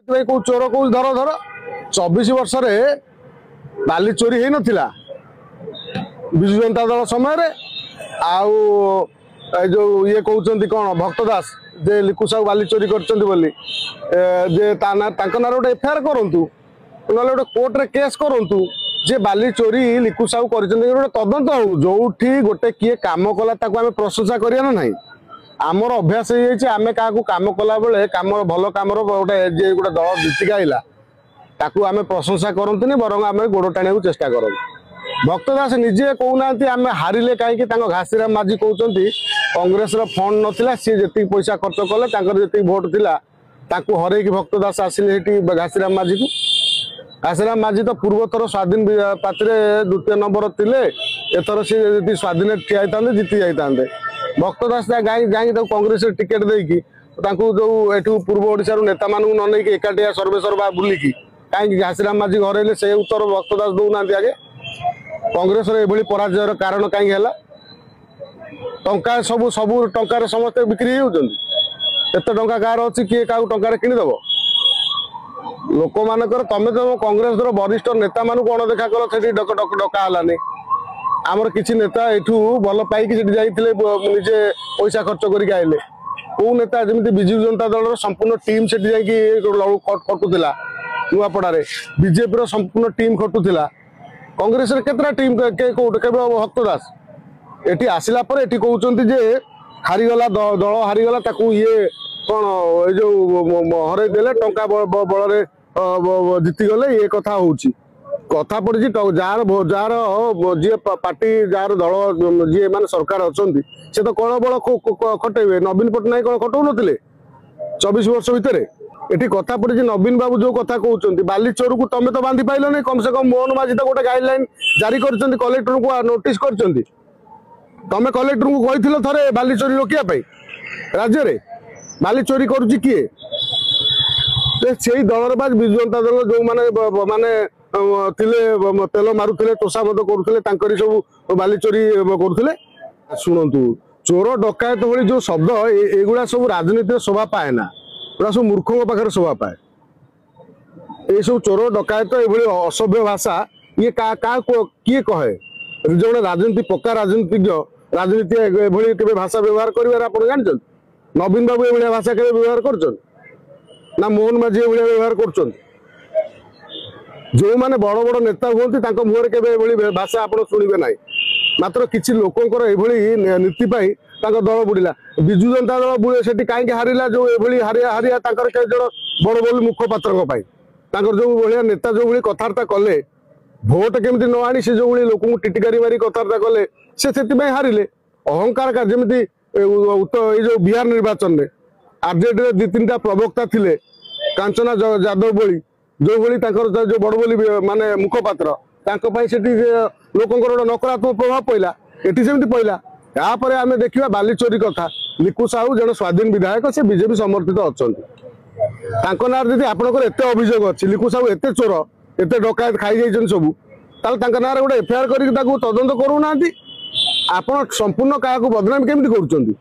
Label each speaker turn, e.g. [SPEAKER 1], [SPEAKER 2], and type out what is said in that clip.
[SPEAKER 1] को चोर को धर धर 24 वर्ष बाली चोरी हो नाला विजु जनता दल समय जो ये कहते कौन भक्त दास जे लिकु साहू बाली चोरी कर गोटे एफआईआर करूँ ना गोटे कोर्ट रे केस करूँ जे बाली चोरी लिकु साहू कर तदंत हो जो गोटे किए कम कला आम प्रशंसा करिया ना आमर अभ्यास आम क्या कम कला बेले कम भल कम गोटे जे गोटे दल जीतिक आईला ताकू आम प्रशंसा करतुनि बर आम गोड़ टाणिया चेष्टा करूँ। भक्त दास निजे कहना आम हारिले कहीं घासीराम माझी कहते कांग्रेस फंड नाला सी जी पैसा खर्च कले जी भोट थिला ताकू हरैक भक्त दास आसिले घासीराम माझी को घासीराम माझी तो पूर्व थर स्वाधीन पार्टी द्वितीय नंबर थे एथर सी स्वाधीन ठिया जीति जाते भक्त दास जाई कांग्रेस टिकेट देकी जो एठू पूर्व ओडिशा नेता मानू न नहीं एकाटिया सर्वे सर्वा बुलिकी कहीं घासीराम माझी घर से उत्तर भक्त दास दौना आगे कांग्रेस पराजयर कारण कहीं टंका सब सब टंकार समस्ते बिक्री होते टंका कार अच्छी किए क्या टंकार किणीदेव लोक मानकर तमें तुम कांग्रेस वरिष्ठ नेता मान कौन देखा कल डकानी आमर किसी नेता यू भल पाई जाते निजे पैसा खर्च करके आइले कौ नेता जमी विजु जनता दल संपूर्ण टीम से खटुला नुआपड़े बीजेपी संपूर्ण टीम खटुला कांग्रेस केतरा टीम केवल भक्त दास एटी आसला एटी कहते जे हारीगला दल हारीगला ये कौन जो हर देले टंका बल जीतीगले ये कथा हूँ कथा पड़ी जार जार जी पार्टी जार दल जी मान सरकार अच्छा से तो कौन बल खटेबे नवीन पट्टनायक कौन खटौ नथिले 24 वर्ष भितर एटी कथा पड़ी नवीन बाबू जो कथा कहते बाली चोर को तमें तो बांधि पाइल नहीं कम से कम मोहन माझी तो गोटे गाइडलाइन जारी कर कलेक्टर को नोटिस कर तमें कलेक्टर को कही थे बाली चोरी रोकने राज्य में बाली चोरी करुच्ची किए से दल बाज विजु जनता दल जो माने तेल मारुले तोषाबद करुले सब बाली चोरी करुले शुणु चोर डकायत भली जो शब्द एगुड़ा सब राजनीति शोभा पाए ना पूरा सब मूर्खों पाखे शोभा पाए ये सब चोर डकायत ये असभ्य भाषा ये किए कहे जो राजनीति पक्का राजनीतिज्ञ राजनीति के भाषा व्यवहार कर जानते नवीन बाबू ये भाषा के व्यवहार कर ना मोहन माझी ये व्यवहार कर जो माने बड़ बड़ नेता हमें मुहर के भाषा आप शुणे ना मात्र किसी लोकंर ये नीति दल बुड़िला विजु जनता दल बुड़े से कहीं हारिला जो ये हारिया हारिया बड़ बड़ मुखपात्र जो भाया नेता जो भाई कथबार्ता कले भोट केमती न आनी से जो भाई लोक टिटिकारी मारी कथबार्ता कले से हारिले अहंकार का जमी जो बिहार निर्वाचन में आरजेडी दी तीन प्रवक्ता थे कांचना यादव बोली जो भाई जो बड़ बोली माने मुखपात्र लोकंर नकारात्मक प्रभाव पड़ा ये सेमती पड़ा यापर आम देखा बाली चोरी कथा लिकु साहू जन स्वाधीन विधायक से बीजेपी समर्थित अच्छा ना जी आपंकर एत अभियोग अच्छी लिकु साहू एत चोर एत डकायत खाई जाइए सब ना गोटे एफआईआर कर तदंत करूना आप संपूर्ण क्या बदनामी केमती कर